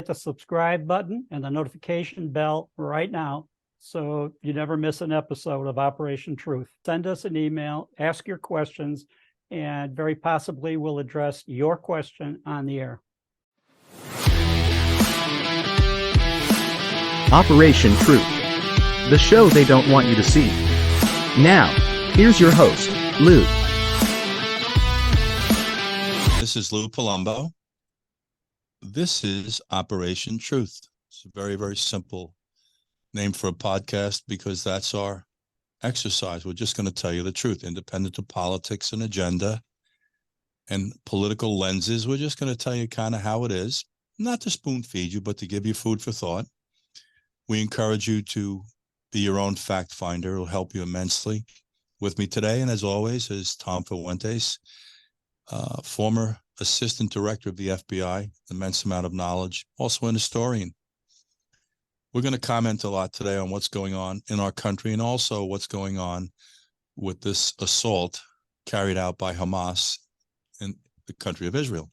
the subscribe button and the notification bell right now so you never miss an episode of Operation Truth. Send us an email, ask your questions, and very possibly we'll address your question on the air. Operation Truth, the show they don't want you to see. Now, here's your host, Lou. This is Lou Palumbo. This is Operation Truth. It's a very, very simple name for a podcast because that's our exercise. We're just going to tell you the truth, independent of politics and agenda and political lenses. We're just going to tell you kind of how it is, not to spoon feed you, but to give you food for thought. We encourage you to be your own fact finder. It'll help you immensely. With me today, and as always, is Tom Fuentes, former assistant director of the FBI, immense amount of knowledge, also an historian. We're going to comment a lot today on what's going on in our country and also what's going on with this assault carried out by Hamas in the country of Israel.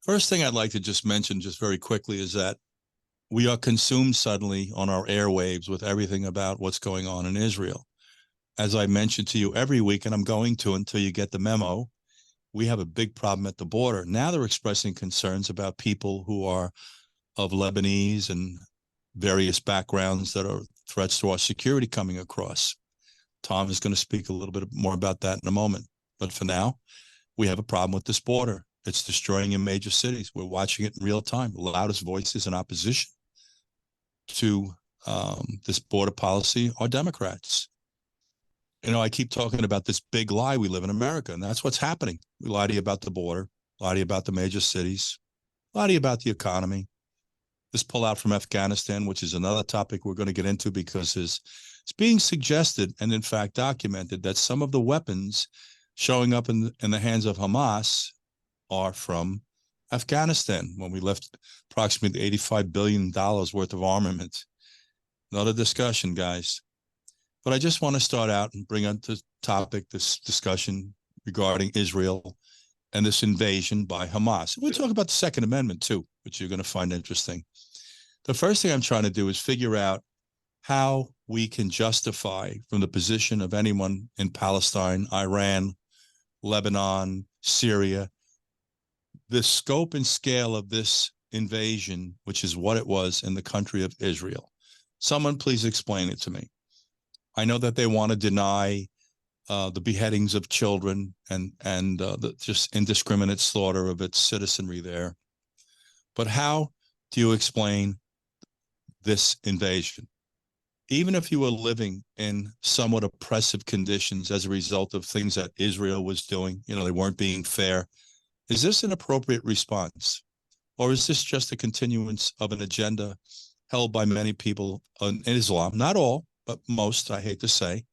First thing I'd like to just mention just very quickly is that we are consumed suddenly on our airwaves with everything about what's going on in Israel. As I mentioned to you every week, and I'm going to until you get the memo, we have a big problem at the border. Now they're expressing concerns about people who are of Lebanese and various backgrounds that are threats to our security coming across. Tom is going to speak a little bit more about that in a moment. But for now, we have a problem with this border. It's destroying in major cities. We're watching it in real time. The loudest voices in opposition to this border policy are Democrats. You know, I keep talking about this big lie. We live in America, and that's what's happening. We lie to you about the border, lie to you about the major cities, lie to you about the economy. This pullout from Afghanistan, which is another topic we're going to get into because it's being suggested and in fact documented that some of the weapons showing up in the hands of Hamas are from Afghanistan when we left approximately $85 billion worth of armament. Another discussion, guys. But I just want to start out and bring on to topic this discussion regarding Israel and this invasion by Hamas. We'll talk about the Second Amendment too, which you're going to find interesting. The first thing I'm trying to do is figure out how we can justify from the position of anyone in Palestine, Iran, Lebanon, Syria, the scope and scale of this invasion, which is what it was in the country of Israel. Someone please explain it to me. I know that they want to deny the beheadings of children and the just indiscriminate slaughter of its citizenry there. But how do you explain this invasion? Even if you were living in somewhat oppressive conditions as a result of things that Israel was doing, you know, they weren't being fair. Is this an appropriate response? Or is this just a continuance of an agenda held by many people in Islam, not all, but most, I hate to say,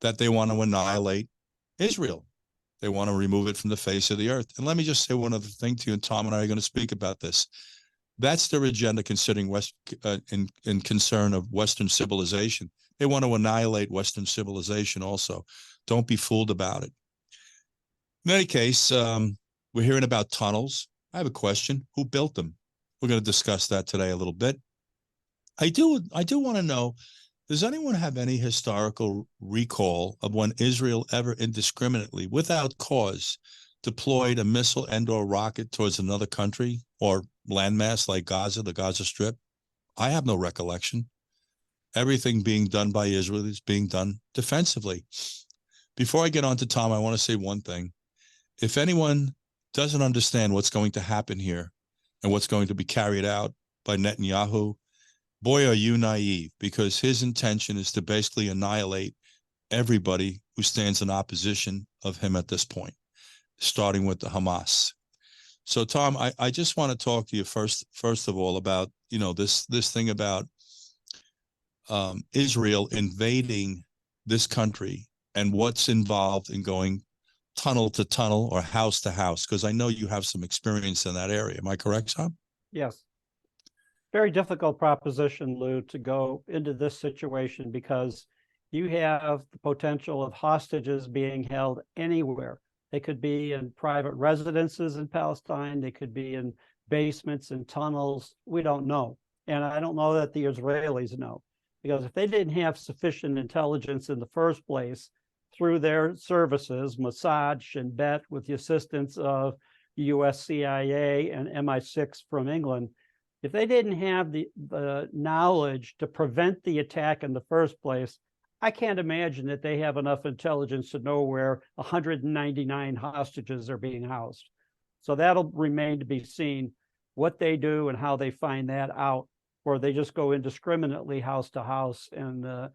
that they want to annihilate Israel. They want to remove it from the face of the earth. And let me just say one other thing to you, and Tom and I are going to speak about this. That's their agenda considering in concern of Western civilization. They want to annihilate Western civilization also. Don't be fooled about it. In any case, we're hearing about tunnels. I have a question. Who built them? We're going to discuss that today a little bit. I do want to know, does anyone have any historical recall of when Israel ever indiscriminately, without cause, deployed a missile and/or rocket towards another country or landmass like Gaza, the Gaza Strip? I have no recollection. Everything being done by Israel is being done defensively. Before I get on to Tom, I want to say one thing. If anyone doesn't understand what's going to happen here and what's going to be carried out by Netanyahu, boy, are you naive, because his intention is to basically annihilate everybody who stands in opposition of him at this point, starting with the Hamas. So, Tom, I just want to talk to you first of all about, you know, this thing about Israel invading this country and what's involved in going tunnel to tunnel or house to house, because I know you have some experience in that area. Am I correct, Tom? Yes. Very difficult proposition, Lou, to go into this situation because you have the potential of hostages being held anywhere. They could be in private residences in Palestine. They could be in basements and tunnels, we don't know. And I don't know that the Israelis know, because if they didn't have sufficient intelligence in the first place through their services, Mossad, Shin Bet, with the assistance of US CIA and MI6 from England, if they didn't have the knowledge to prevent the attack in the first place, I can't imagine that they have enough intelligence to know where 199 hostages are being housed. So that'll remain to be seen what they do and how they find that out, or they just go indiscriminately house to house and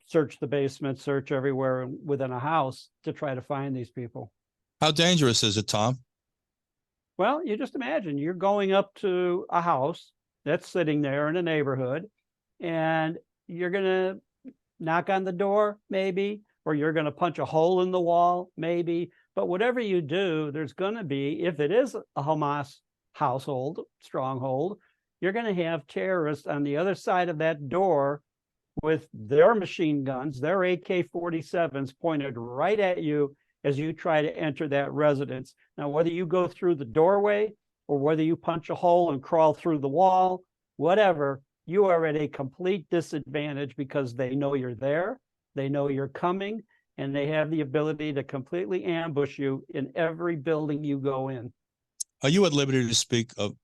search the basement, search everywhere within a house to try to find these people. How dangerous is it, Tom? Well, you just imagine you're going up to a house that's sitting there in a neighborhood, and you're going to knock on the door, maybe, or you're going to punch a hole in the wall, maybe. But whatever you do, there's going to be, if it is a Hamas household, stronghold, you're going to have terrorists on the other side of that door with their machine guns, their AK-47s pointed right at you as you try to enter that residence. Now, whether you go through the doorway or whether you punch a hole and crawl through the wall, whatever, you are at a complete disadvantage because they know you're there, they know you're coming, and they have the ability to completely ambush you in every building you go in. Are you at liberty to speak of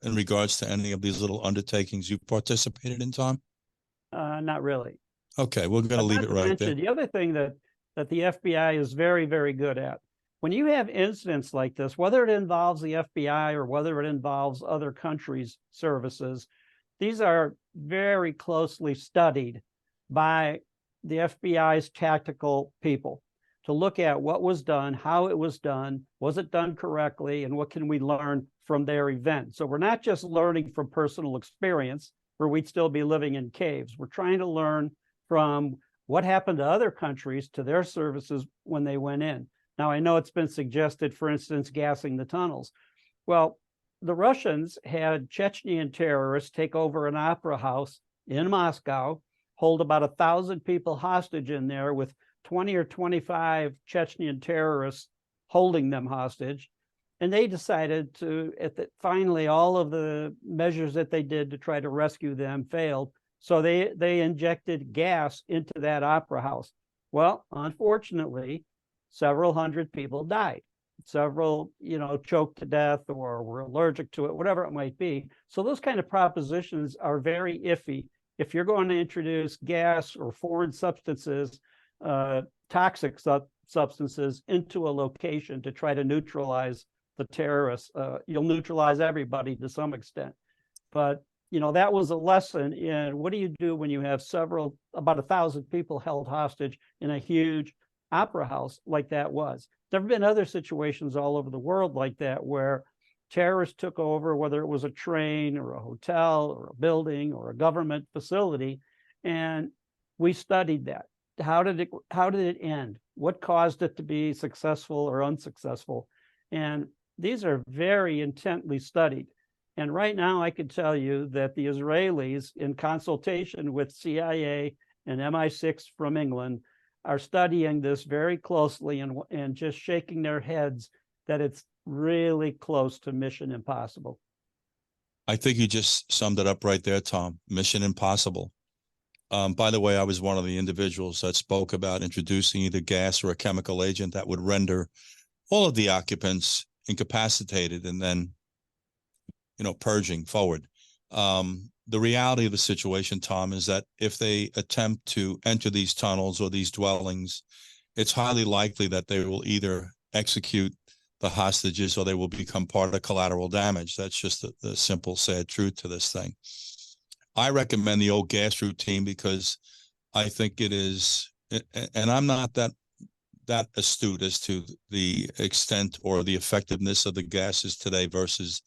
in regards to any of these little undertakings you participated in, Tom? Not really. Okay, we're going to leave it right there. The other thing that the FBI is very, very good at, when you have incidents like this, whether it involves the FBI or whether it involves other countries' services, these are very closely studied by the FBI's tactical people to look at what was done, how it was done correctly, and what can we learn from their event. So we're not just learning from personal experience, where we'd still be living in caves. We're trying to learn from what happened to other countries, to their services when they went in. Now, I know it's been suggested, for instance, gassing the tunnels. Well, the Russians had Chechnyan terrorists take over an opera house in Moscow, hold about 1,000 people hostage in there with 20 or 25 Chechnyan terrorists holding them hostage. And they decided to, finally, all of the measures that they did to try to rescue them failed. So they injected gas into that opera house. Well, unfortunately, several hundred people died. Several, choked to death or were allergic to it, whatever it might be. So those kind of propositions are very iffy. If you're going to introduce gas or foreign substances, toxic substances into a location to try to neutralize the terrorists, you'll neutralize everybody to some extent. But that was a lesson in what do you do when you have about 1,000 people held hostage in a huge opera house like that was. There have been other situations all over the world like that where terrorists took over, whether it was a train or a hotel or a building or a government facility, and we studied that. How did it end? What caused it to be successful or unsuccessful? And these are very intently studied. And right now, I can tell you that the Israelis, in consultation with CIA and MI6 from England, are studying this very closely and just shaking their heads that it's really close to mission impossible. I think you just summed it up right there, Tom. Mission impossible. By the way, I was one of the individuals that spoke about introducing either gas or a chemical agent that would render all of the occupants incapacitated and then, purging forward. The reality of the situation, Tom, is that if they attempt to enter these tunnels or these dwellings, it's highly likely that they will either execute the hostages or they will become part of collateral damage. That's just the simple, sad truth to this thing. I recommend the old gas routine because I think it is, and I'm not that astute as to the extent or the effectiveness of the gases today versus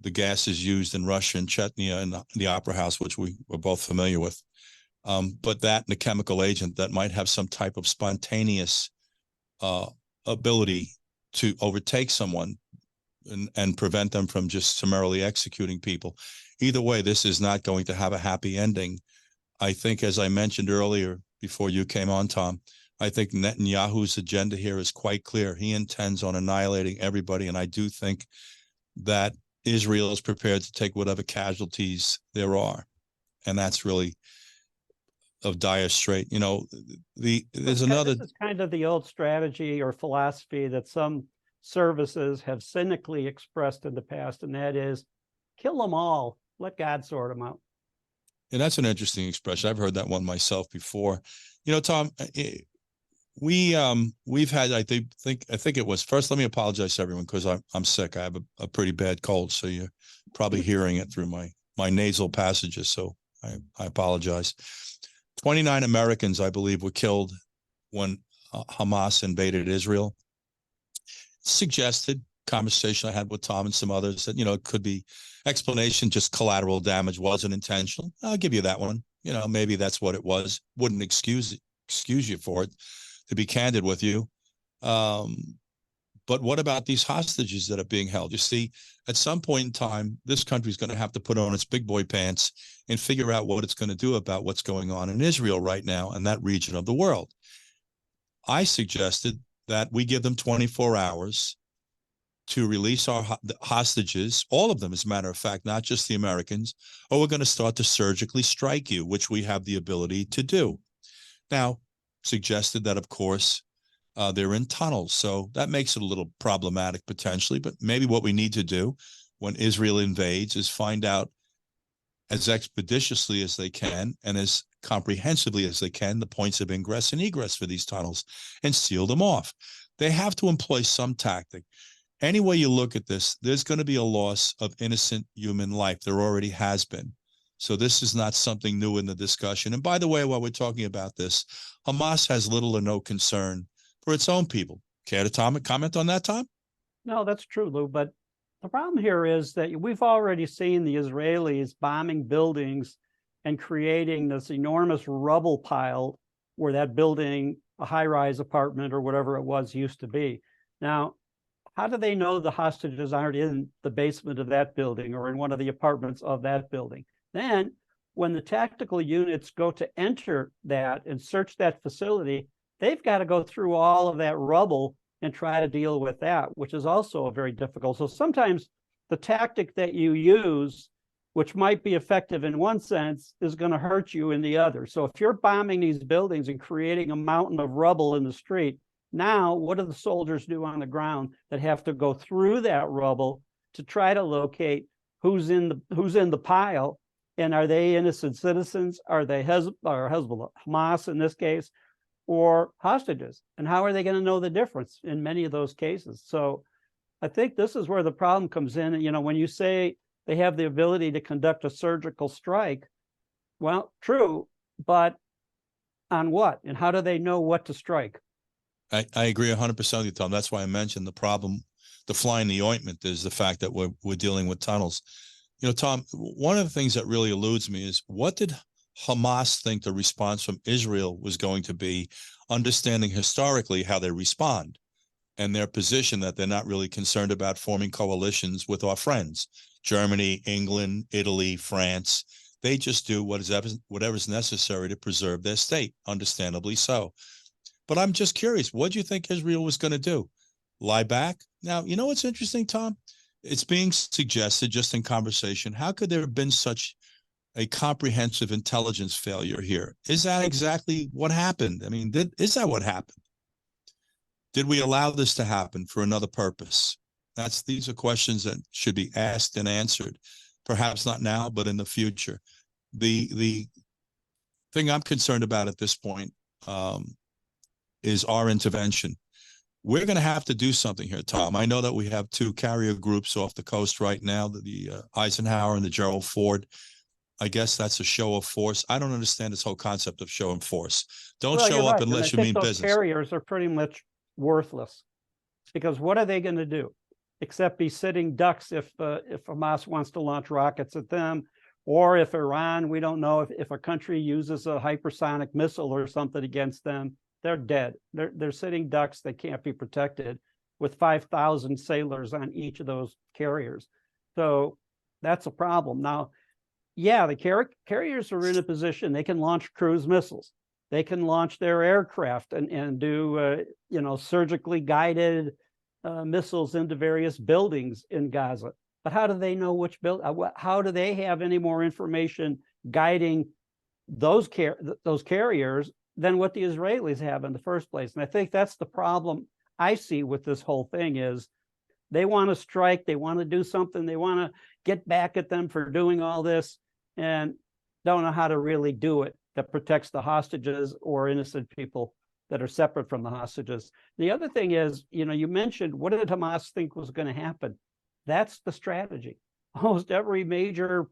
the gases used in Russia and Chechnya and the opera house, which we were both familiar with. But that and a chemical agent that might have some type of spontaneous ability to overtake someone and prevent them from just summarily executing people. Either way, this is not going to have a happy ending. I think, as I mentioned earlier, before you came on, Tom, I think Netanyahu's agenda here is quite clear. He intends on annihilating everybody. And I do think that Israel is prepared to take whatever casualties there are. And that's really of dire strait. There's another. This is kind of the old strategy or philosophy that some services have cynically expressed in the past, and that is kill them all, let God sort them out. And that's an interesting expression. I've heard that one myself before. Tom, we've had, I think it was first. Let me apologize to everyone because I'm sick. I have a pretty bad cold, so you're probably hearing it through my nasal passages. So I apologize. 29 Americans, I believe, were killed when Hamas invaded Israel. Suggested conversation I had with Tom and some others that, it could be explanation, just collateral damage, wasn't intentional. I'll give you that one. Maybe that's what it was. Wouldn't excuse you for it, to be candid with you. But what about these hostages that are being held? You see, at some point in time, this country is going to have to put on its big boy pants and figure out what it's going to do about what's going on in Israel right now and that region of the world. I suggested that we give them 24 hours to release our hostages, all of them, as a matter of fact, not just the Americans, or we're going to start to surgically strike you, which we have the ability to do. Now, suggested that, of course, they're in tunnels, so that makes it a little problematic potentially, but maybe what we need to do when Israel invades is find out as expeditiously as they can and as comprehensively as they can the points of ingress and egress for these tunnels and seal them off. They have to employ some tactic. Any way you look at this, there's going to be a loss of innocent human life. There already has been. So this is not something new in the discussion. And by the way, while we're talking about this, Hamas has little or no concern for its own people. Care to comment on that, Tom? No, that's true, Lou. But the problem here is that we've already seen the Israelis bombing buildings and creating this enormous rubble pile where that building, a high-rise apartment or whatever it was, used to be. Now, how do they know the hostages aren't in the basement of that building or in one of the apartments of that building? Then, when the tactical units go to enter that and search that facility, they've got to go through all of that rubble and try to deal with that, which is also very difficult. So sometimes the tactic that you use, which might be effective in one sense, is going to hurt you in the other. So if you're bombing these buildings and creating a mountain of rubble in the street, now what do the soldiers do on the ground that have to go through that rubble to try to locate who's in the pile? And are they innocent citizens? Are they Hezbollah, Hamas in this case, or hostages? And how are they going to know the difference in many of those cases? So I think this is where the problem comes in. When you say they have the ability to conduct a surgical strike, well, true, but on what? And how do they know what to strike? I agree 100% with you, Tom. That's why I mentioned the problem, the fly in the ointment is the fact that we're dealing with tunnels. Tom, one of the things that really eludes me is what did Hamas think the response from Israel was going to be, understanding historically how they respond and their position that they're not really concerned about forming coalitions with our friends, Germany, England, Italy, France. They just do whatever's necessary to preserve their state, understandably so. But I'm just curious, what do you think Israel was going to do? Lie back? Now, what's interesting, Tom? It's being suggested just in conversation, how could there have been such a comprehensive intelligence failure here? Is that exactly what happened? I mean, is that what happened? Did we allow this to happen for another purpose? These are questions that should be asked and answered, perhaps not now, but in the future. The thing I'm concerned about at this point is our intervention. We're going to have to do something here, Tom. I know that we have two carrier groups off the coast right now, the Eisenhower and the Gerald Ford. I guess that's a show of force. I don't understand this whole concept of show and force. Don't show up unless you mean business. Those carriers are pretty much worthless, because what are they going to do except be sitting ducks if Hamas wants to launch rockets at them, or if Iran, we don't know, if a country uses a hypersonic missile or something against them, they're dead. They're sitting ducks. They can't be protected with 5,000 sailors on each of those carriers. So that's a problem. Now, yeah, the carriers are in a position, they can launch cruise missiles. They can launch their aircraft and do, surgically guided missiles into various buildings in Gaza. But how do they know which build? How do they have any more information guiding those carriers than what the Israelis have in the first place? And I think that's the problem I see with this whole thing is they want to strike, they want to do something, they want to get back at them for doing all this and don't know how to really do it that protects the hostages or innocent people that are separate from the hostages. The other thing is, you mentioned, what did Hamas think was going to happen? That's the strategy. Almost every major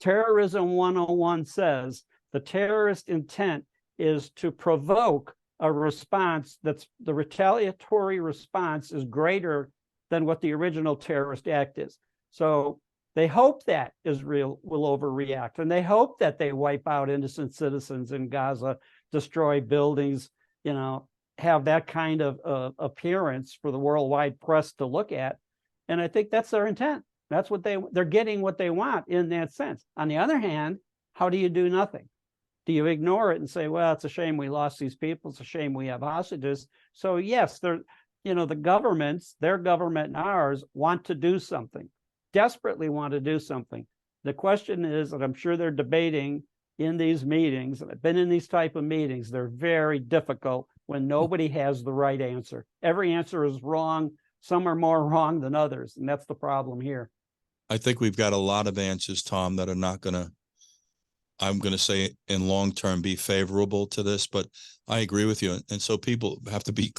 terrorism 101 says the terrorist intent is to provoke a response that's the retaliatory response is greater than what the original terrorist act is. So they hope that Israel will overreact, and they hope that they wipe out innocent citizens in Gaza, destroy buildings, have that kind of appearance for the worldwide press to look at. And I think that's their intent. That's what they're getting what they want in that sense. On the other hand, how do you do nothing? Do you ignore it and say, well, it's a shame we lost these people. It's a shame we have hostages. So yes, the governments, their government and ours, want to do something, desperately want to do something. The question is, and I'm sure they're debating in these meetings, and I've been in these type of meetings, they're very difficult when nobody has the right answer. Every answer is wrong. Some are more wrong than others, and that's the problem here. I think we've got a lot of answers, Tom, that are not going to, I'm going to say in long term, be favorable to this, but I agree with you. And so people have to be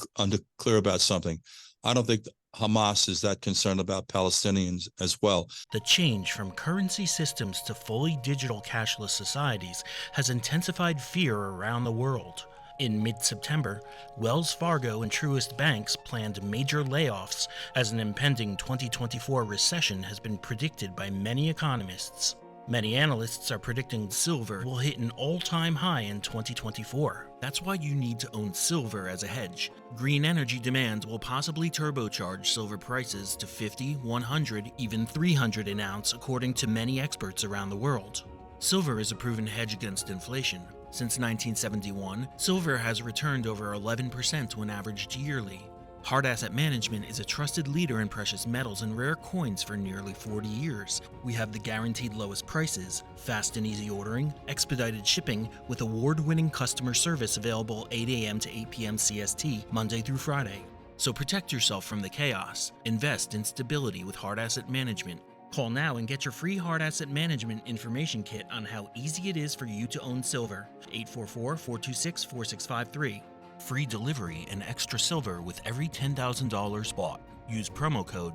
clear about something. I don't think Hamas is that concerned about Palestinians as well. The change from currency systems to fully digital cashless societies has intensified fear around the world. In mid-September, Wells Fargo and Truist banks planned major layoffs as an impending 2024 recession has been predicted by many economists. Many analysts are predicting silver will hit an all-time high in 2024. That's why you need to own silver as a hedge. Green energy demand will possibly turbocharge silver prices to 50, 100, even 300 an ounce, according to many experts around the world. Silver is a proven hedge against inflation. Since 1971, silver has returned over 11% when averaged yearly. Hard Asset Management is a trusted leader in precious metals and rare coins for nearly 40 years. We have the guaranteed lowest prices, fast and easy ordering, expedited shipping, with award-winning customer service available 8 a.m. to 8 p.m. CST, Monday through Friday. So protect yourself from the chaos. Invest in stability with Hard Asset Management. Call now and get your free Hard Asset Management information kit on how easy it is for you to own silver. 844-426-4653. Free delivery and extra silver with every $10,000 bought. Use promo code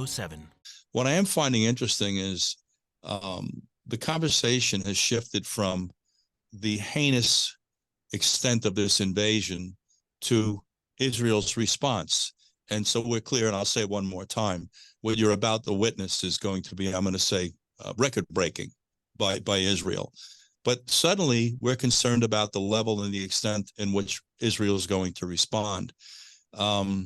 007. What I am finding interesting is the conversation has shifted from the heinous extent of this invasion to Israel's response. And so we're clear, and I'll say it one more time, what you're about to witness is going to be, I'm going to say, record-breaking by Israel. But suddenly, we're concerned about the level and the extent in which Israel is going to respond. We're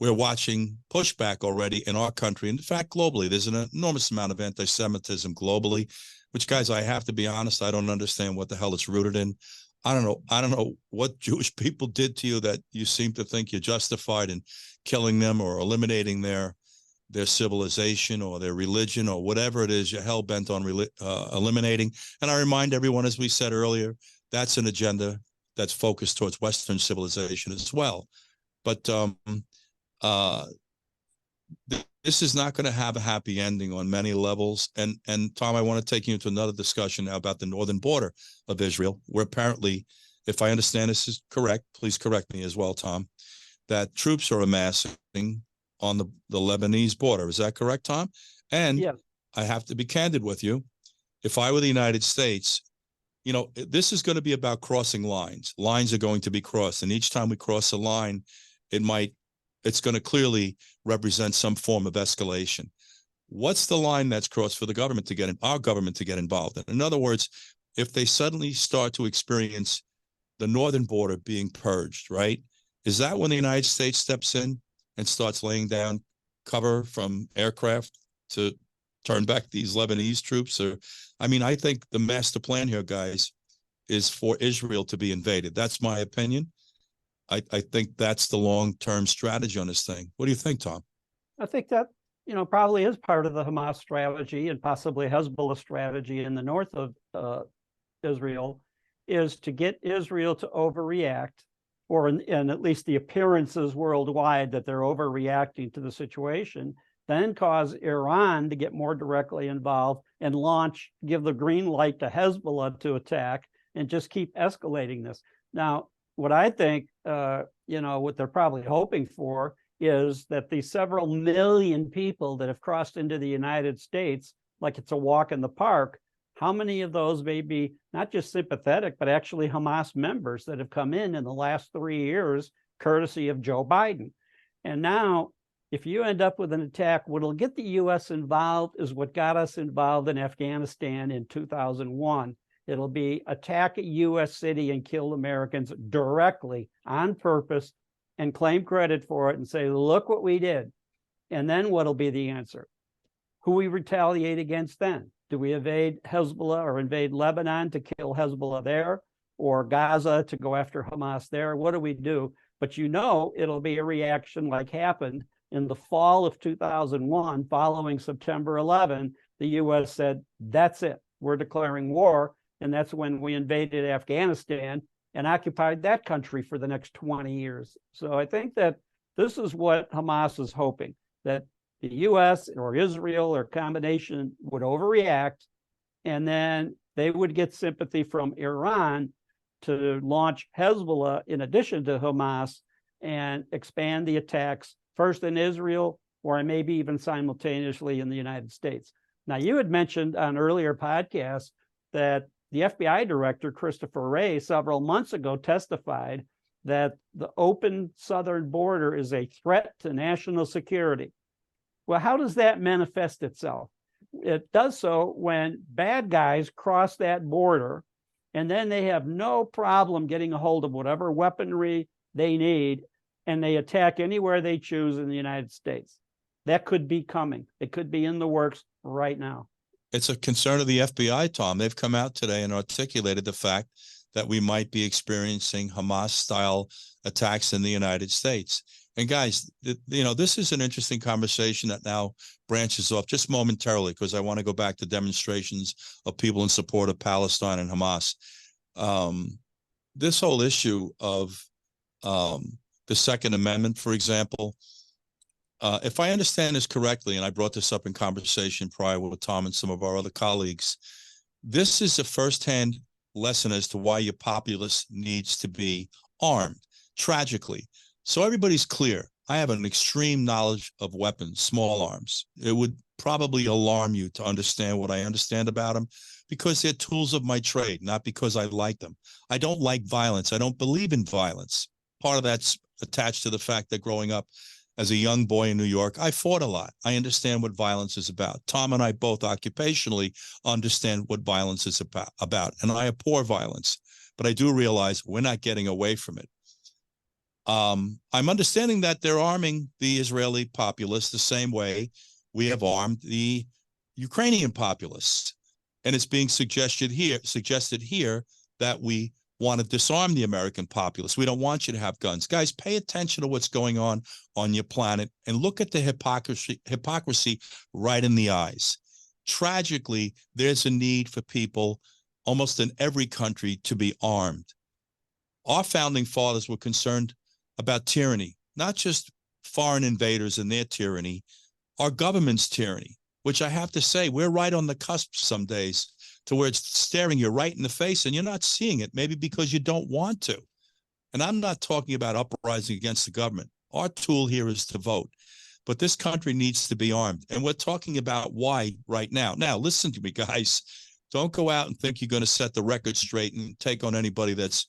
watching pushback already in our country. In fact, globally, there's an enormous amount of anti-Semitism globally, which, guys, I have to be honest, I don't understand what the hell it's rooted in. I don't know what Jewish people did to you that you seem to think you're justified in killing them or eliminating their civilization or their religion or whatever it is you're hell-bent on eliminating. And I remind everyone, as we said earlier, that's an agenda that's focused towards Western civilization as well. But this is not going to have a happy ending on many levels. And Tom, I want to take you into another discussion now about the northern border of Israel, where apparently, if I understand this is correct, please correct me as well, Tom, that troops are amassing on the Lebanese border. Is that correct, Tom? And yes. I have to be candid with you. If I were the United States, this is going to be about crossing lines. Lines are going to be crossed. And each time we cross a line, it's going to clearly represent some form of escalation. What's the line that's crossed for the government to get our government to get involved in? In other words, if they suddenly start to experience the northern border being purged, right? Is that when the United States steps in and starts laying down cover from aircraft to turn back these Lebanese troops? I think the master plan here, guys, is for Israel to be invaded. That's my opinion. I think that's the long-term strategy on this thing. What do you think, Tom? I think that probably is part of the Hamas strategy and possibly Hezbollah strategy in the north of Israel, is to get Israel to overreact, or in at least the appearances worldwide that they're overreacting to the situation, then cause Iran to get more directly involved and give the green light to Hezbollah to attack and just keep escalating this. Now, what I think, what they're probably hoping for is that these several million people that have crossed into the United States, like it's a walk in the park, how many of those may be not just sympathetic, but actually Hamas members that have come in the last 3 years, courtesy of Joe Biden? And now, if you end up with an attack, what'll get the U.S. involved is what got us involved in Afghanistan in 2001. It'll be attack a U.S. city and kill Americans directly on purpose and claim credit for it and say, look what we did. And then what'll be the answer? Who we retaliate against then? Do we invade Hezbollah or invade Lebanon to kill Hezbollah there, or Gaza to go after Hamas there? What do we do? But it'll be a reaction like happened in the fall of 2001, following September 11. The U.S. said, that's it. We're declaring war. And that's when we invaded Afghanistan and occupied that country for the next 20 years. So I think that this is what Hamas is hoping, that the U.S. or Israel or combination would overreact, and then they would get sympathy from Iran to launch Hezbollah in addition to Hamas and expand the attacks first in Israel, or maybe even simultaneously in the United States. Now, you had mentioned on earlier podcasts that the FBI director, Christopher Wray, several months ago testified that the open southern border is a threat to national security. Well, how does that manifest itself? It does so when bad guys cross that border, and then they have no problem getting a hold of whatever weaponry they need, and they attack anywhere they choose in the United States. That could be coming. It could be in the works right now. It's a concern of the FBI, Tom. They've come out today and articulated the fact that we might be experiencing Hamas-style attacks in the United States. And guys, this is an interesting conversation that now branches off just momentarily, because I want to go back to demonstrations of people in support of Palestine and Hamas. This whole issue of the Second Amendment, for example, if I understand this correctly, and I brought this up in conversation prior with Tom and some of our other colleagues, this is a firsthand lesson as to why your populace needs to be armed, tragically. So everybody's clear. I have an extreme knowledge of weapons, small arms. It would probably alarm you to understand what I understand about them, because they're tools of my trade, not because I like them. I don't like violence. I don't believe in violence. Part of that's attached to the fact that growing up as a young boy in New York, I fought a lot. I understand what violence is about. Tom and I both occupationally understand what violence is about, and I abhor violence, but I do realize we're not getting away from it. I'm understanding that they're arming the Israeli populace the same way we have armed the Ukrainian populace, and it's being suggested here that we want to disarm the American populace. We don't want you to have guns. Guys, pay attention to what's going on your planet and look at the hypocrisy right in the eyes. Tragically, there's a need for people almost in every country to be armed. Our founding fathers were concerned about tyranny, not just foreign invaders and their tyranny, our government's tyranny, which I have to say, we're right on the cusp some days to where it's staring you right in the face and you're not seeing it, maybe because you don't want to. And I'm not talking about uprising against the government. Our tool here is to vote. But this country needs to be armed. And we're talking about why right now. Now, listen to me, guys. Don't go out and think you're going to set the record straight and take on anybody that's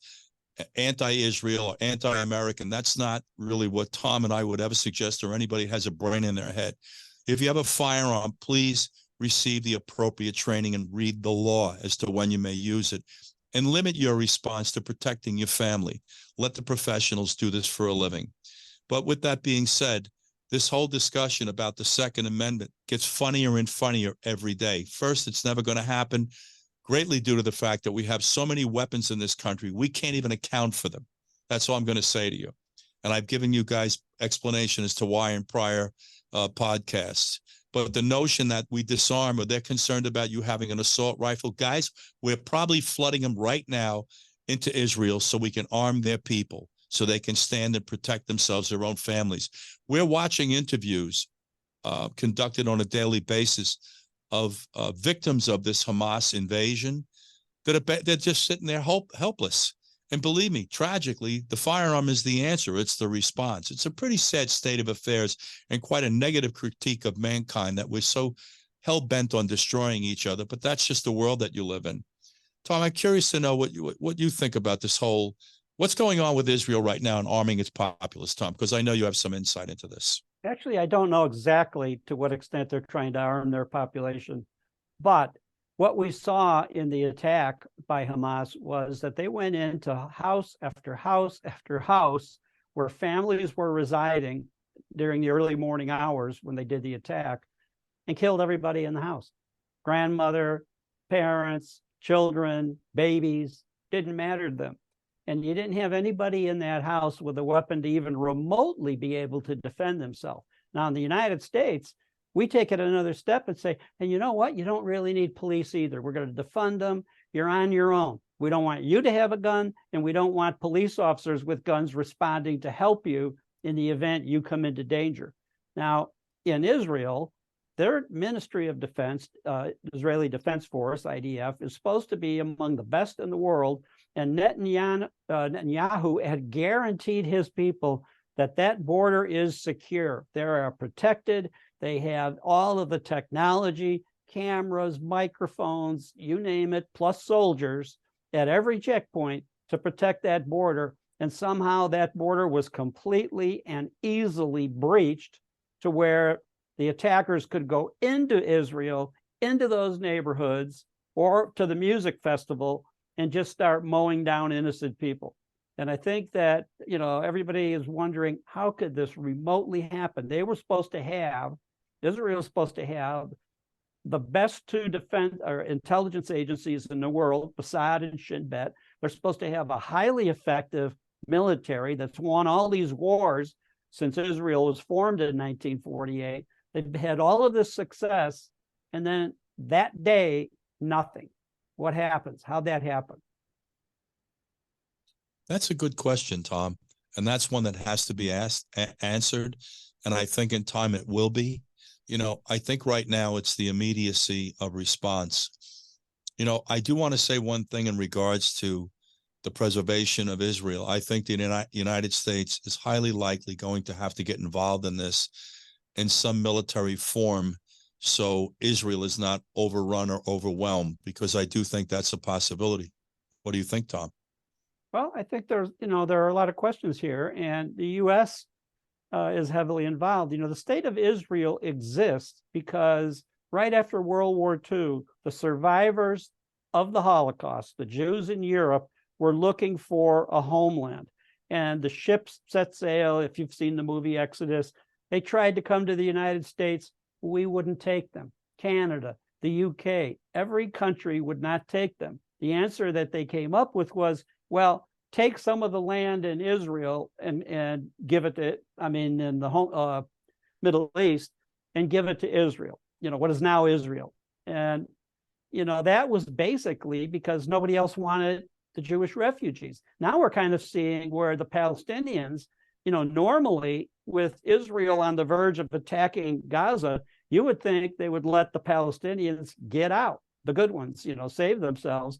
anti-Israel or anti-American. That's not really what Tom and I would ever suggest, or anybody has a brain in their head. If you have a firearm, please receive the appropriate training and read the law as to when you may use it, and limit your response to protecting your family. Let the professionals do this for a living. But with that being said, this whole discussion about the Second Amendment gets funnier and funnier every day. First, it's never going to happen, greatly due to the fact that we have so many weapons in this country, we can't even account for them. That's all I'm going to say to you. And I've given you guys explanation as to why in prior podcasts. But the notion that we disarm or they're concerned about you having an assault rifle, guys, we're probably flooding them right now into Israel so we can arm their people so they can stand and protect themselves, their own families. We're watching interviews conducted on a daily basis of victims of this Hamas invasion they're just sitting there helpless. And believe me, tragically, the firearm is the answer. It's the response. It's a pretty sad state of affairs and quite a negative critique of mankind that we're so hell-bent on destroying each other. But that's just the world that you live in. Tom, I'm curious to know what you think about this whole, what's going on with Israel right now and arming its populace, Tom, because I know you have some insight into this. Actually, I don't know exactly to what extent they're trying to arm their population, but what we saw in the attack by Hamas was that they went into house after house after house where families were residing during the early morning hours when they did the attack and killed everybody in the house. Grandmother, parents, children, babies, didn't matter to them. And you didn't have anybody in that house with a weapon to even remotely be able to defend themselves. Now, in the United States, we take it another step and say, and you know what? You don't really need police either. We're going to defund them. You're on your own. We don't want you to have a gun, and we don't want police officers with guns responding to help you in the event you come into danger. Now, in Israel, their Ministry of Defense, Israeli Defense Force, IDF, is supposed to be among the best in the world, and Netanyahu had guaranteed his people that that border is secure. They are protected. They have all of the technology, cameras, microphones, you name it, plus soldiers at every checkpoint to protect that border. And somehow that border was completely and easily breached to where the attackers could go into Israel, into those neighborhoods, or to the music festival and just start mowing down innocent people. And I think that, you know, everybody is wondering, how could this remotely happen? They were supposed to have, Israel is supposed to have the best two defense or intelligence agencies in the world, Mossad and Shin Bet. They're supposed to have a highly effective military that's won all these wars since Israel was formed in 1948. They've had all of this success, and then that day, nothing. What happens? How'd that happen? That's a good question, Tom. And that's one that has to be answered. And I think in time it will be. You know, I think right now it's the immediacy of response. You know, I do want to say one thing in regards to the preservation of Israel. I think the United States is highly likely going to have to get involved in this in some military form so Israel is not overrun or overwhelmed, because I do think that's a possibility. What do you think, Tom? Well, I think there are a lot of questions here, and the U.S. Is heavily involved. You know, the state of Israel exists because right after World War II, the survivors of the Holocaust, the Jews in Europe, were looking for a homeland. And the ships set sail. If you've seen the movie Exodus, they tried to come to the United States. We wouldn't take them. Canada, the UK, every country would not take them. The answer that they came up with was, well, take some of the land in Israel and give it to, in the Middle East, and give it to Israel, you know, what is now Israel. And, you know, that was basically because nobody else wanted the Jewish refugees. Now we're kind of seeing where the Palestinians, you know, normally with Israel on the verge of attacking Gaza, you would think they would let the Palestinians get out, the good ones, you know, save themselves.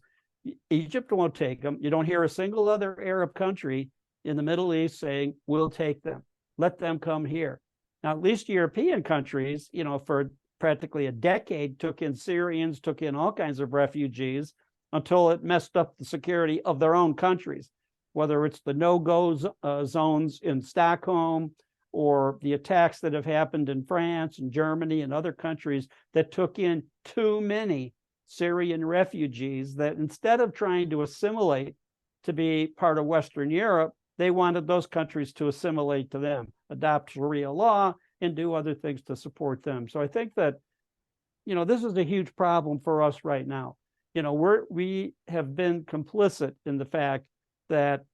Egypt won't take them. You don't hear a single other Arab country in the Middle East saying, we'll take them. Let them come here. Now, at least European countries, you know, for practically a decade, took in Syrians, took in all kinds of refugees until it messed up the security of their own countries, whether it's the no-go zones in Stockholm or the attacks that have happened in France and Germany and other countries that took in too many Syrian refugees, that instead of trying to assimilate to be part of Western Europe, they wanted those countries to assimilate to them, adopt Sharia law, and do other things to support them. So I think that, you know, this is a huge problem for us right now. You know, we have been complicit in the fact that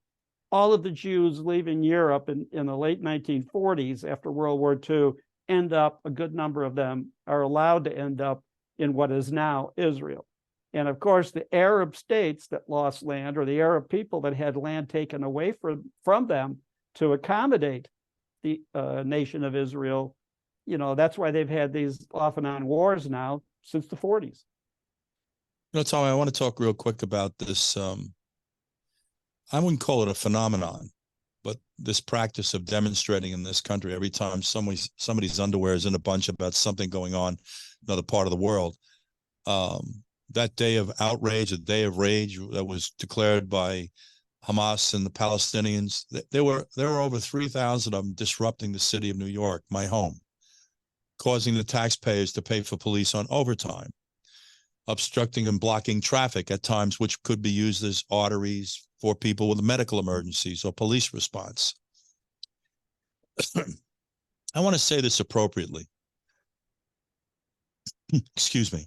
all of the Jews leaving Europe in the late 1940s after World War II end up, a good number of them are allowed to end up in what is now Israel. And of course, the Arab states that lost land, or the Arab people that had land taken away from them to accommodate the nation of Israel, that's why they've had these off and on wars now since the 40s. Tommy, I want to talk real quick about this. I wouldn't call it a phenomenon, but this practice of demonstrating in this country every time somebody's underwear is in a bunch about something going on in another part of the world. That day of outrage, a day of rage that was declared by Hamas and the Palestinians, there were over 3,000 of them disrupting the city of New York, my home, causing the taxpayers to pay for police on overtime, obstructing and blocking traffic at times which could be used as arteries for people with medical emergencies or police response. I want to say this appropriately. Excuse me.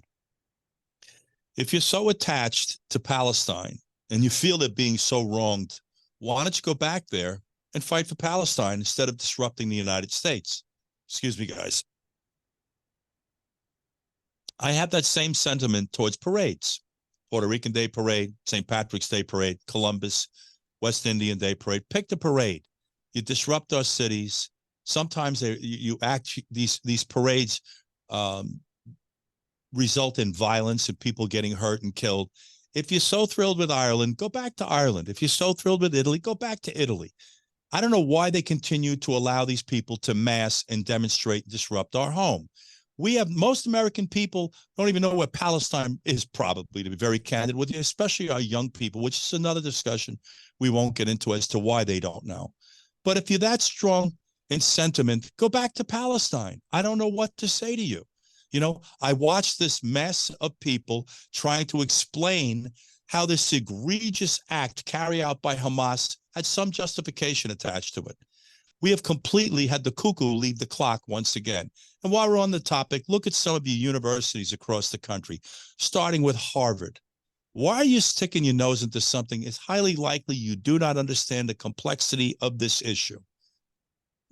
If you're so attached to Palestine and you feel they're being so wronged, why don't you go back there and fight for Palestine instead of disrupting the United States? Excuse me, guys. I have that same sentiment towards parades. Puerto Rican Day Parade, St. Patrick's Day Parade, Columbus, West Indian Day Parade. Pick the parade. You disrupt our cities. Sometimes these parades result in violence and people getting hurt and killed. If you're so thrilled with Ireland, go back to Ireland. If you're so thrilled with Italy, go back to Italy. I don't know why they continue to allow these people to mass and demonstrate and disrupt our home. Most American people don't even know where Palestine is, probably, to be very candid with you, especially our young people, which is another discussion we won't get into as to why they don't know. But if you're that strong in sentiment, go back to Palestine. I don't know what to say to you. I watched this mess of people trying to explain how this egregious act carried out by Hamas had some justification attached to it. We have completely had the cuckoo leave the clock once again. And while we're on the topic, look at some of your universities across the country, starting with Harvard. Why are you sticking your nose into something? It's highly likely you do not understand the complexity of this issue.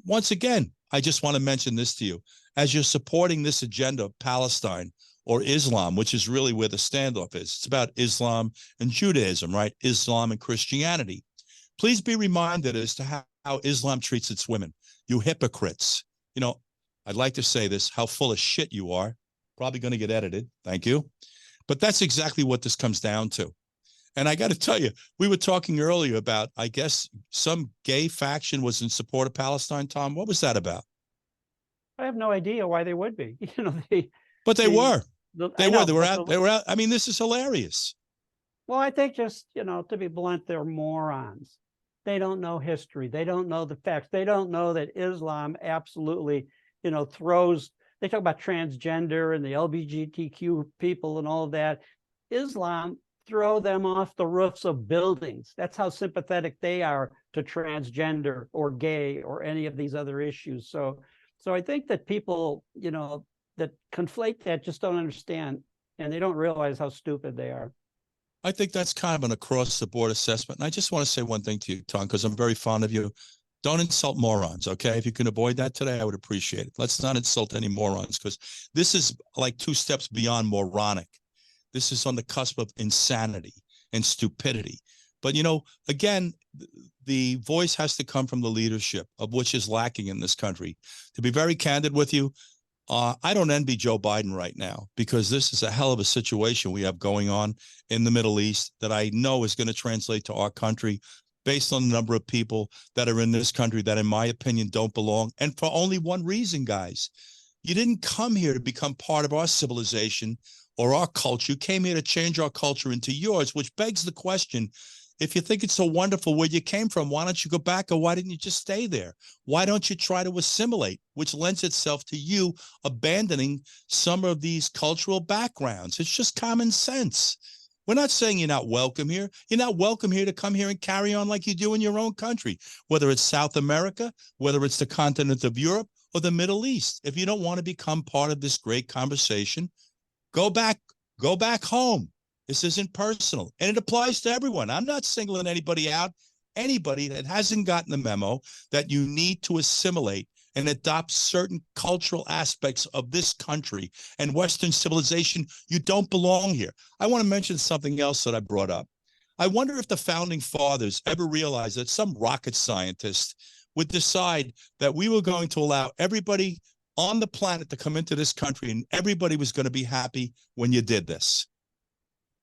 Once again, I just want to mention this to you. As you're supporting this agenda of Palestine or Islam, which is really where the standoff is, it's about Islam and Judaism, right? Islam and Christianity. Please be reminded as to how Islam treats its women. You hypocrites. I'd like to say this, how full of shit you are. Probably going to get edited. Thank you. But that's exactly what this comes down to. And I got to tell you, we were talking earlier about, I guess, some gay faction was in support of Palestine. Tom, what was that about? I have no idea why they would be. But they were. They were out. I mean, this is hilarious. Well, I think just, to be blunt, they're morons. They don't know history. They don't know the facts. They don't know that Islam absolutely, throws, they talk about transgender and the LGBTQ people and all of that. Islam throw them off the roofs of buildings. That's how sympathetic they are to transgender or gay or any of these other issues. So I think that people, that conflate that just don't understand, and they don't realize how stupid they are. I think that's kind of an across-the-board assessment. And I just want to say one thing to you, Tom, because I'm very fond of you. Don't insult morons, okay? If you can avoid that today, I would appreciate it. Let's not insult any morons, because this is like 2 steps beyond moronic. This is on the cusp of insanity and stupidity. But, again, the voice has to come from the leadership, of which is lacking in this country. To be very candid with you, I don't envy Joe Biden right now, because this is a hell of a situation we have going on in the Middle East that I know is going to translate to our country based on the number of people that are in this country that, in my opinion, don't belong. And for only one reason, guys. You didn't come here to become part of our civilization or our culture. You came here to change our culture into yours, which begs the question, if you think it's so wonderful where you came from, why don't you go back, or why didn't you just stay there? Why don't you try to assimilate, which lends itself to you abandoning some of these cultural backgrounds? It's just common sense. We're not saying you're not welcome here. You're not welcome here to come here and carry on like you do in your own country, whether it's South America, whether it's the continent of Europe or the Middle East. If you don't want to become part of this great conversation, go back home. This isn't personal, and it applies to everyone. I'm not singling anybody out. Anybody that hasn't gotten the memo that you need to assimilate and adopt certain cultural aspects of this country and Western civilization, you don't belong here. I want to mention something else that I brought up. I wonder if the founding fathers ever realized that some rocket scientist would decide that we were going to allow everybody on the planet to come into this country and everybody was going to be happy when you did this.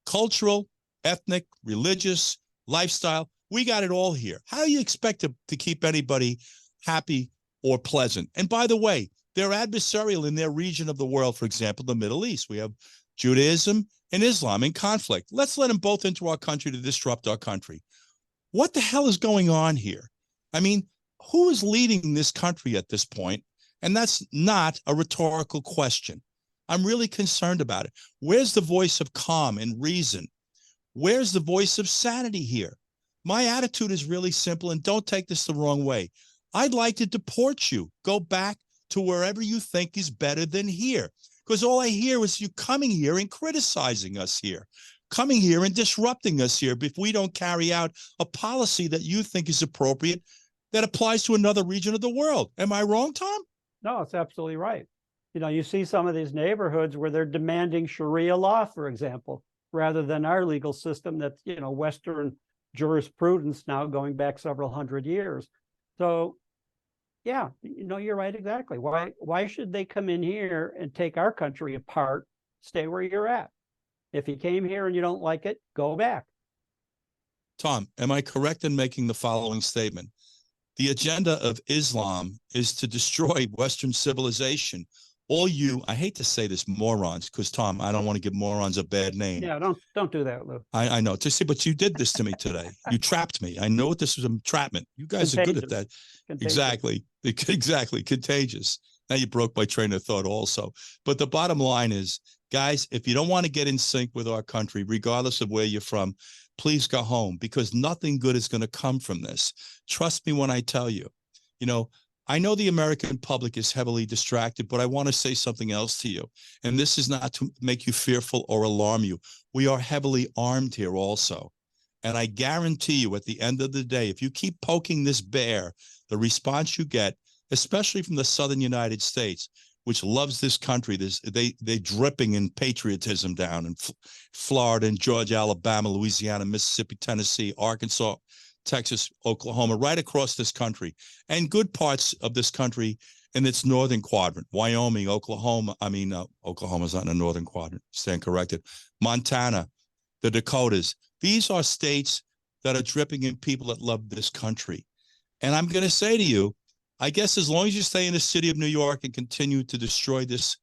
Cultural, ethnic, religious, lifestyle, we got it all here. How do you expect to keep anybody happy or pleasant? And by the way, they're adversarial in their region of the world. For example, the Middle East. We have Judaism and Islam in conflict. Let's let them both into our country to disrupt our country. What the hell is going on here? I mean, who is leading this country at this point? And that's not a rhetorical question. I'm really concerned about it. Where's the voice of calm and reason? Where's the voice of sanity here? My attitude is really simple, and don't take this the wrong way. I'd like to deport you. Go back to wherever you think is better than here. Because all I hear is you coming here and criticizing us here, coming here and disrupting us here if we don't carry out a policy that you think is appropriate that applies to another region of the world. Am I wrong, Tom? No, it's absolutely right. You know, you see some of these neighborhoods where they're demanding Sharia law, for example, rather than our legal system that's, you know, Western jurisprudence now going back several hundred years. So, yeah, you know, you're right, exactly. Why should they come in here and take our country apart? Stay where you're at. If you came here and you don't like it, go back. Tom, am I correct in making the following statement? The agenda of Islam is to destroy Western civilization. All you, I hate to say this, morons, because Tom, I don't want to give morons a bad name. Yeah, don't do that, Lou. I know. To see, but you did this to me today. You trapped me. I know this was a entrapment. You guys are good at that. Contagious. Exactly. Contagious. Now you broke my train of thought also. But the bottom line is, guys, if you don't want to get in sync with our country, regardless of where you're from, please go home, because nothing good is going to come from this. Trust me when I tell you. You know, I know the American public is heavily distracted, but I want to say something else to you. And this is not to make you fearful or alarm you. We are heavily armed here also. And I guarantee you, at the end of the day, if you keep poking this bear, the response you get, especially from the southern United States, which loves this country, they dripping in patriotism down in Florida and Georgia, Alabama, Louisiana, Mississippi, Tennessee, Arkansas, Texas, Oklahoma, right across this country, and good parts of this country in its northern quadrant, Wyoming, Oklahoma. Oklahoma's not in the northern quadrant, stand corrected. Montana, the Dakotas. These are states that are dripping in people that love this country. And I'm going to say to you, I guess as long as you stay in the city of New York and continue to destroy this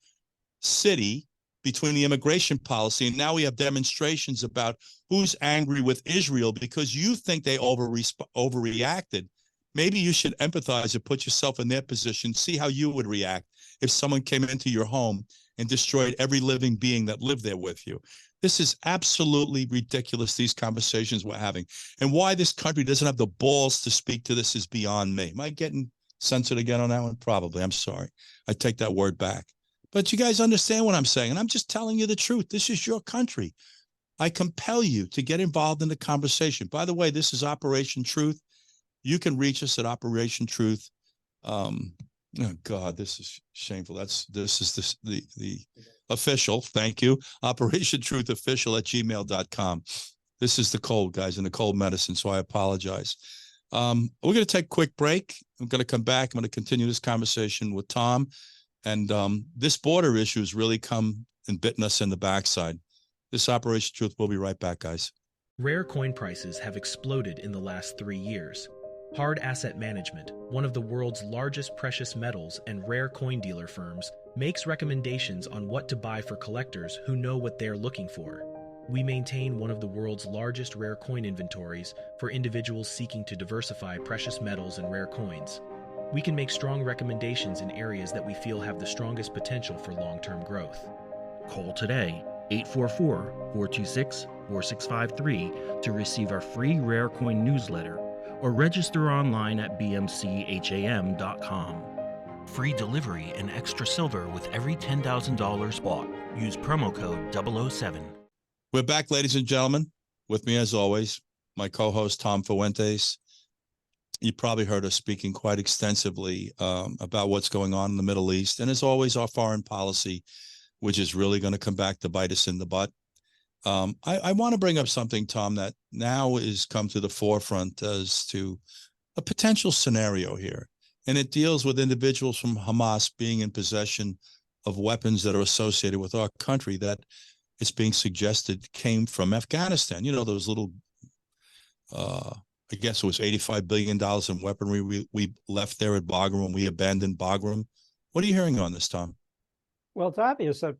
city between the immigration policy, and now we have demonstrations about who's angry with Israel because you think they overreacted. Maybe you should empathize and put yourself in their position, see how you would react if someone came into your home and destroyed every living being that lived there with you. This is absolutely ridiculous, these conversations we're having. And why this country doesn't have the balls to speak to this is beyond me. Am I getting censored again on that one? Probably. I'm sorry. I take that word back. But you guys understand what I'm saying. And I'm just telling you the truth. This is your country. I compel you to get involved in the conversation. By the way, this is Operation Truth. You can reach us at Operation Truth. Oh God, this is shameful. This is the official. Thank you. Operation Truth Official at gmail.com. This is the cold, guys, and the cold medicine. So I apologize. We're going to take a quick break. I'm going to come back. I'm going to continue this conversation with Tom. And this border issue has really come and bitten us in the backside. This Operation Truth. We'll be right back, guys. Rare coin prices have exploded in the last 3 years. Hard Asset Management, one of the world's largest precious metals and rare coin dealer firms, makes recommendations on what to buy for collectors who know what they're looking for. We maintain one of the world's largest rare coin inventories for individuals seeking to diversify precious metals and rare coins. We can make strong recommendations in areas that we feel have the strongest potential for long-term growth. Call today, 844-426-4653 to receive our free rare coin newsletter, or register online at bmcham.com. Free delivery and extra silver with every $10,000 bought. Use promo code 007. We're back, ladies and gentlemen. With me, as always, my co-host, Tom Fuentes. You probably heard us speaking quite extensively about what's going on in the Middle East. And as always, our foreign policy, which is really going to come back to bite us in the butt. I want to bring up something, Tom, that now is come to the forefront as to a potential scenario here. And it deals with individuals from Hamas being in possession of weapons that are associated with our country that it's being suggested came from Afghanistan. You know, those little, I guess it was $85 billion in weaponry we left there at Bagram when we abandoned Bagram. What are you hearing on this, Tom? Well, it's obvious that,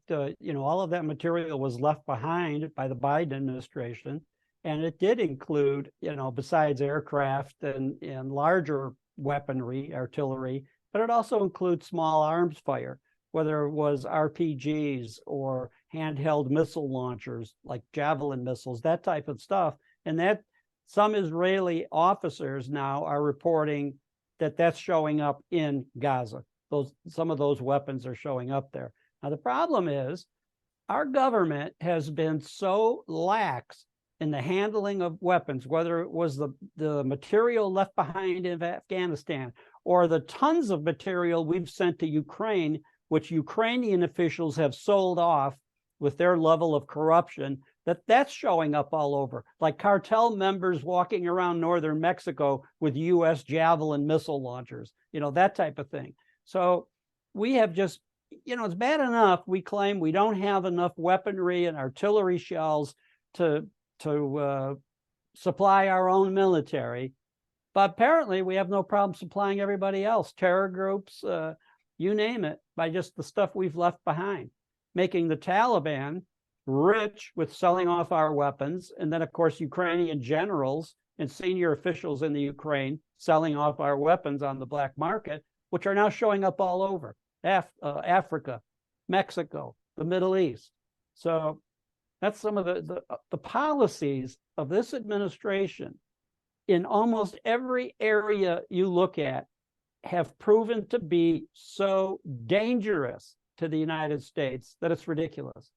all of that material was left behind by the Biden administration. And it did include, besides aircraft and larger weaponry, artillery, but it also includes small arms fire, whether it was RPGs or handheld missile launchers like Javelin missiles, that type of stuff. And that some Israeli officers now are reporting that that's showing up in Gaza. Some of those weapons are showing up there. Now, the problem is our government has been so lax in the handling of weapons, whether it was the material left behind in Afghanistan or the tons of material we've sent to Ukraine, which Ukrainian officials have sold off with their level of corruption, that's showing up all over, like cartel members walking around northern Mexico with U.S. Javelin missile launchers, that type of thing. So we have just, it's bad enough we claim we don't have enough weaponry and artillery shells to supply our own military, but apparently we have no problem supplying everybody else, terror groups, you name it, by just the stuff we've left behind, making the Taliban rich with selling off our weapons. And then, of course, Ukrainian generals and senior officials in the Ukraine selling off our weapons on the black market, which are now showing up all over Africa, Mexico, the Middle East. So that's some of the policies of this administration in almost every area you look at have proven to be so dangerous to the United States that it's ridiculous.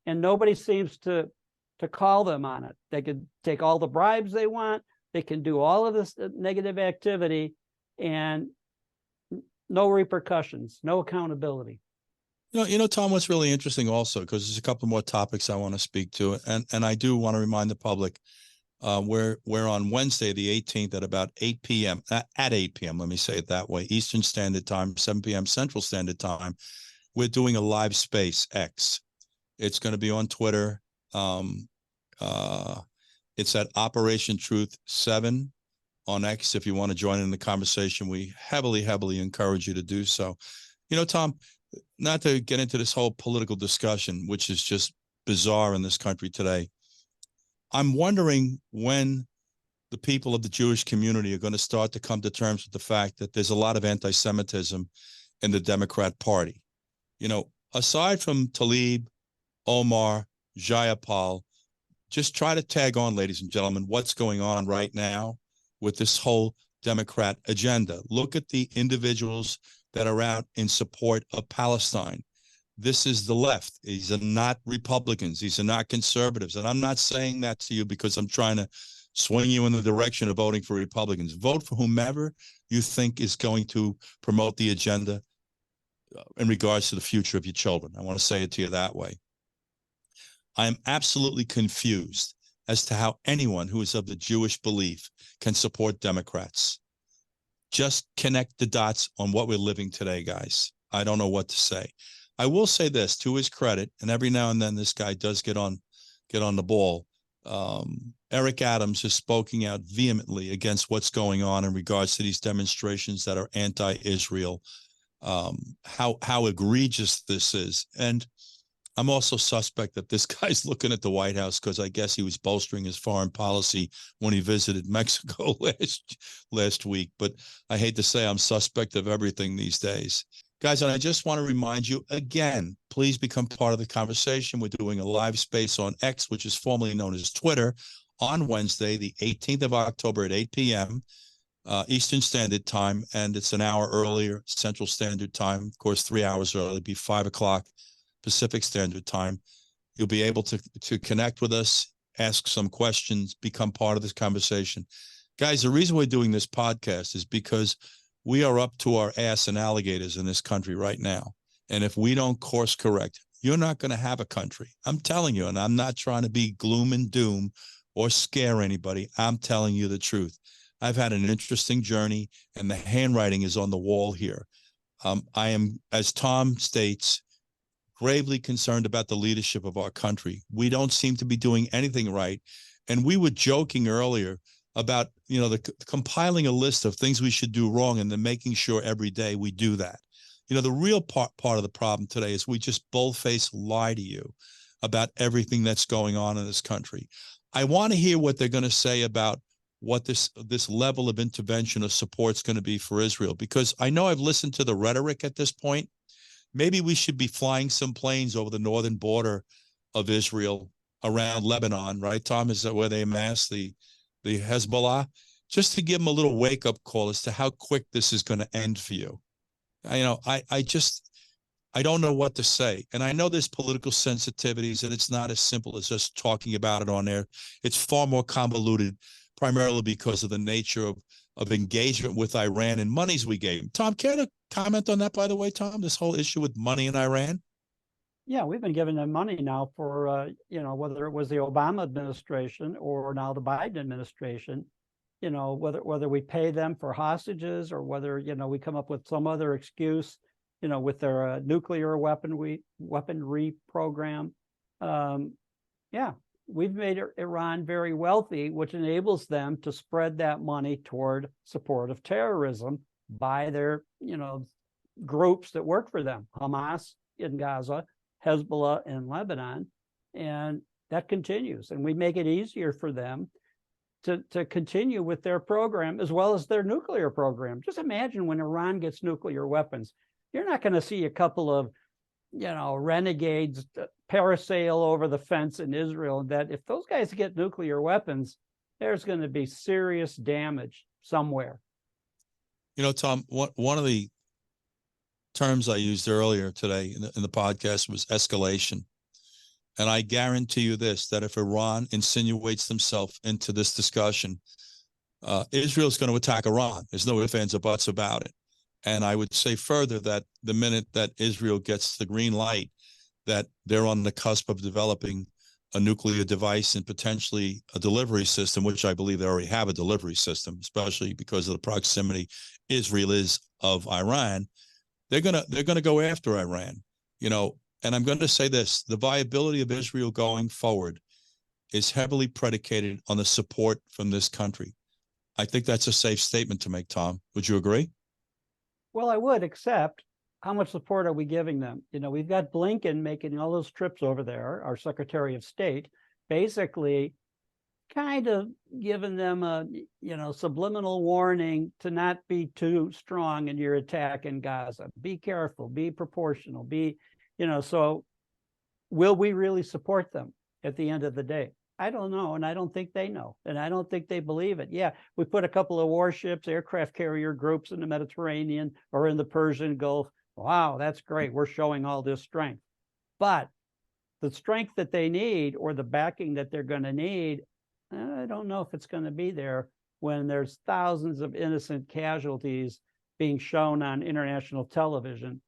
And nobody seems to call them on it. They could take all the bribes they want. They can do all of this negative activity and no repercussions, no accountability. Tom, what's really interesting also, because there's a couple more topics I want to speak to, and I do want to remind the public, we're on Wednesday, the 18th at about 8 p.m., at 8 p.m., let me say it that way, Eastern Standard Time, 7 p.m. Central Standard Time. We're doing a live space X. It's going to be on Twitter. It's at Operation Truth 7 on X. If you want to join in the conversation, we heavily encourage you to do so. Tom, not to get into this whole political discussion, which is just bizarre in this country today, I'm wondering when the people of the Jewish community are going to start to come to terms with the fact that there's a lot of anti-Semitism in the Democrat Party. Aside from Tlaib, Omar, Jayapal, just try to tag on, ladies and gentlemen, what's going on right now with this whole Democrat agenda. Look at the individuals that are out in support of Palestine. This is the left. These are not Republicans. These are not conservatives. And I'm not saying that to you because I'm trying to swing you in the direction of voting for Republicans. Vote for whomever you think is going to promote the agenda in regards to the future of your children. I want to say it to you that way. I am absolutely confused as to how anyone who is of the Jewish belief can support Democrats. Just connect the dots on what we're living today, guys. I don't know what to say. I will say this, to his credit, and every now and then this guy does get on the ball. Eric Adams is speaking out vehemently against what's going on in regards to these demonstrations that are anti-Israel, how egregious this is. And I'm also suspect that this guy's looking at the White House because I guess he was bolstering his foreign policy when he visited Mexico last week. But I hate to say I'm suspect of everything these days. Guys, and I just want to remind you again, please become part of the conversation. We're doing a live space on X, which is formerly known as Twitter, on Wednesday, the 18th of October at 8 p.m. Eastern Standard Time, and it's an hour earlier, Central Standard Time. Of course, 3 hours early, it'll be 5 o'clock Pacific Standard Time. You'll be able to connect with us, ask some questions, become part of this conversation. Guys, the reason we're doing this podcast is because we are up to our ass in alligators in this country right now. And if we don't course correct, you're not going to have a country. I'm telling you, and I'm not trying to be gloom and doom or scare anybody. I'm telling you the truth. I've had an interesting journey, and the handwriting is on the wall here. I am, as Tom states, gravely concerned about the leadership of our country. We don't seem to be doing anything right. And we were joking earlier about, the compiling a list of things we should do wrong and then making sure every day we do that. The real part of the problem today is we just bold-faced lie to you about everything that's going on in this country. I want to hear what they're going to say about what this level of intervention or support is going to be for Israel, because I know I've listened to the rhetoric at this point. Maybe we should be flying some planes over the northern border of Israel around Lebanon, right, Tom? Is that where they amass the Hezbollah? Just to give them a little wake-up call as to how quick this is going to end for you. I don't know what to say. And I know there's political sensitivities, and it's not as simple as just talking about it on there. It's far more convoluted, primarily because of the nature of engagement with Iran and monies we gave them. Tom, care to comment on that, by the way, Tom, this whole issue with money in Iran? Yeah, we've been giving them money now for, whether it was the Obama administration or now the Biden administration, whether we pay them for hostages or whether, we come up with some other excuse, with their nuclear weaponry program. Yeah, we've made Iran very wealthy, which enables them to spread that money toward support of terrorism by their, groups that work for them, Hamas in Gaza, Hezbollah in Lebanon, and that continues. And we make it easier for them to continue with their program as well as their nuclear program. Just imagine when Iran gets nuclear weapons, you're not going to see a couple of, renegades parasail over the fence in Israel. That if those guys get nuclear weapons, there's going to be serious damage somewhere. Tom, one of the terms I used earlier today in the podcast was escalation. And I guarantee you this, that if Iran insinuates themselves into this discussion, Israel's going to attack Iran. There's no ifs, ands, or buts about it. And I would say further that the minute that Israel gets the green light, that they're on the cusp of developing a nuclear device and potentially a delivery system, which I believe they already have a delivery system, especially because of the proximity Israel is of Iran. They're gonna go after Iran, And I'm going to say this: the viability of Israel going forward is heavily predicated on the support from this country. I think that's a safe statement to make, Tom. Would you agree? Well, I would, except how much support are we giving them? We've got Blinken making all those trips over there, our Secretary of State, basically kind of giving them a, subliminal warning to not be too strong in your attack in Gaza. Be careful, be proportional, so will we really support them at the end of the day? I don't know, and I don't think they know, and I don't think they believe it. Yeah, we put a couple of warships, aircraft carrier groups in the Mediterranean or in the Persian Gulf. Wow, that's great. We're showing all this strength. But the strength that they need or the backing that they're going to need, I don't know if it's going to be there when there's thousands of innocent casualties being shown on international television,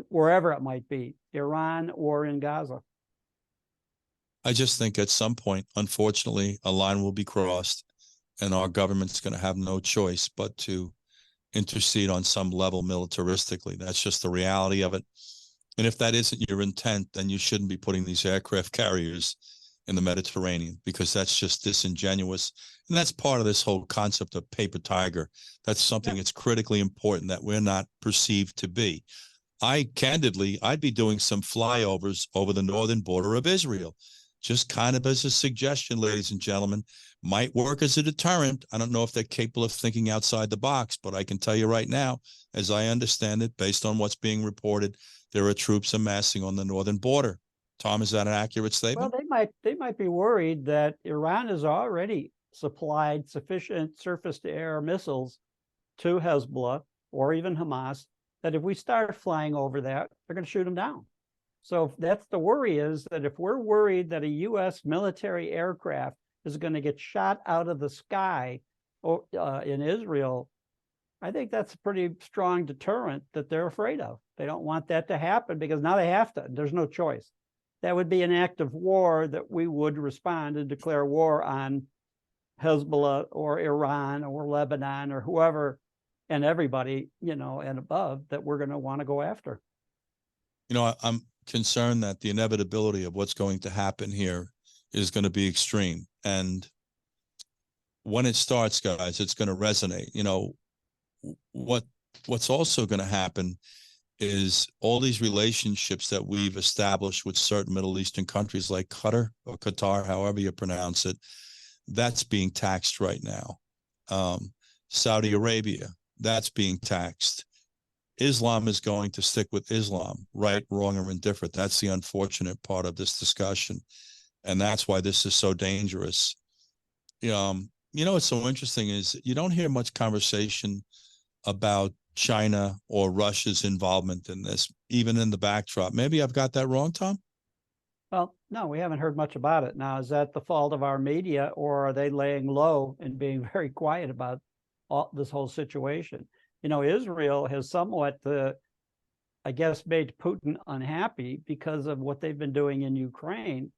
wherever it might be, Iran or in Gaza. I just think at some point, unfortunately, a line will be crossed and our government's going to have no choice but to intercede on some level militaristically. That's just the reality of it. And if that isn't your intent, then you shouldn't be putting these aircraft carriers in the Mediterranean, because that's just disingenuous. And that's part of this whole concept of paper tiger. That's something that's critically important that we're not perceived to be. I'd be doing some flyovers over the northern border of Israel, just kind of as a suggestion, ladies and gentlemen. Might work as a deterrent. I don't know if they're capable of thinking outside the box, but I can tell you right now, as I understand it, based on what's being reported, there are troops amassing on the northern border. Tom, is that an accurate statement? Well, they might be worried that Iran has already supplied sufficient surface-to-air missiles to Hezbollah or even Hamas, that if we start flying over that, they're going to shoot them down. So that's the worry, is that if we're worried that a U.S. military aircraft is going to get shot out of the sky in Israel, I think that's a pretty strong deterrent that they're afraid of. They don't want that to happen because now they have to. There's no choice. That would be an act of war that we would respond and declare war on Hezbollah or Iran or Lebanon or whoever and everybody, and above that we're going to want to go after. I'm concerned that the inevitability of what's going to happen here is going to be extreme. And when it starts, guys, it's going to resonate. What's also going to happen is all these relationships that we've established with certain Middle Eastern countries like Qatar or Qatar, however you pronounce it, that's being taxed right now. Saudi Arabia, that's being taxed. Islam is going to stick with Islam, right, wrong, or indifferent. That's the unfortunate part of this discussion. And that's why this is so dangerous. What's so interesting is you don't hear much conversation about China or Russia's involvement in this, even in the backdrop. Maybe I've got that wrong, Tom? Well, no, we haven't heard much about it. Now, is that the fault of our media, or are they laying low and being very quiet about this whole situation? Israel has somewhat, I guess, made Putin unhappy because of what they've been doing in Ukraine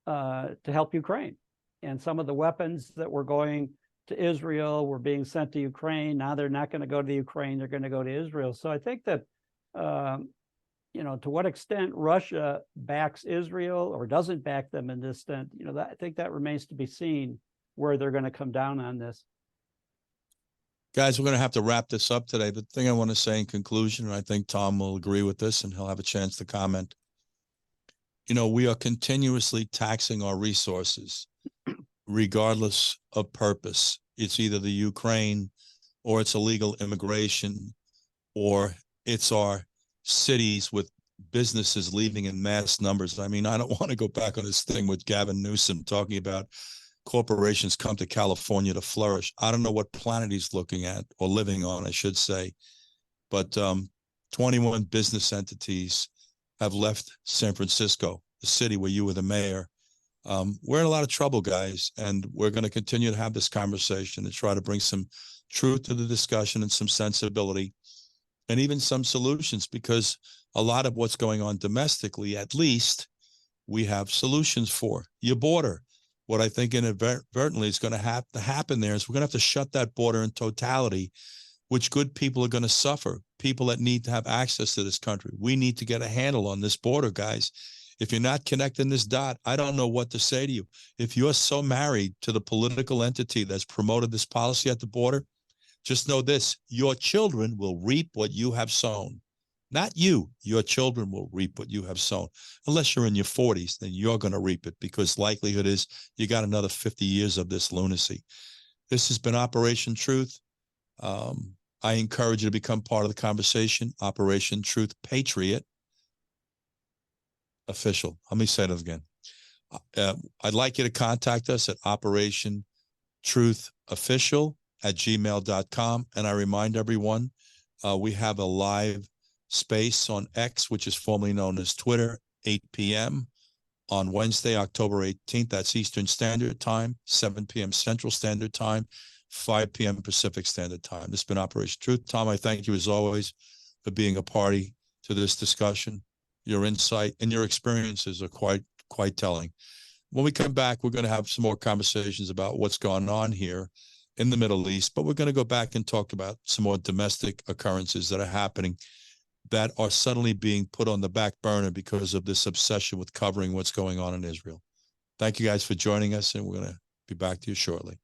to help Ukraine. And some of the weapons that were going to Israel were being sent to Ukraine. Now they're not going to go to the Ukraine. They're going to go to Israel. So I think that, to what extent Russia backs Israel or doesn't back them in this extent, I think that remains to be seen where they're going to come down on this. Guys, we're going to have to wrap this up today. But the thing I want to say in conclusion, and I think Tom will agree with this and he'll have a chance to comment. We are continuously taxing our resources, regardless of purpose. It's either the Ukraine or it's illegal immigration, or it's our cities with businesses leaving in mass numbers. I mean, I don't want to go back on this thing with Gavin Newsom talking about corporations come to California to flourish. I don't know what planet he's looking at or living on, I should say. But 21 business entities have left San Francisco, the city where you were the mayor. We're in a lot of trouble, guys, and we're going to continue to have this conversation and try to bring some truth to the discussion and some sensibility and even some solutions, because a lot of what's going on domestically, at least, we have solutions for. Your border. What I think inadvertently is going to have to happen there is we're going to have to shut that border in totality, which good people are going to suffer, people that need to have access to this country. We need to get a handle on this border, guys. If you're not connecting this dot, I don't know what to say to you. If you're so married to the political entity that's promoted this policy at the border, just know this: your children will reap what you have sown. Not you. Your children will reap what you have sown. Unless you're in your 40s, then you're going to reap it, because likelihood is you got another 50 years of this lunacy. This has been Operation Truth. I encourage you to become part of the conversation. Operation Truth Patriot Official. Let me say that again. I'd like you to contact us at operationtruthofficial@gmail.com. And I remind everyone, we have a live space on X, which is formerly known as Twitter, 8 p.m. on Wednesday, October 18th. That's Eastern Standard Time, 7 p.m. Central Standard Time, 5 p.m. Pacific Standard Time. This has been Operation Truth. Tom, I thank you as always for being a party to this discussion. Your insight and your experiences are quite telling. When we come back, we're going to have some more conversations about what's going on here in the Middle East, but we're going to go back and talk about some more domestic occurrences that are happening that are suddenly being put on the back burner because of this obsession with covering what's going on in Israel. Thank you guys for joining us, and we're going to be back to you shortly.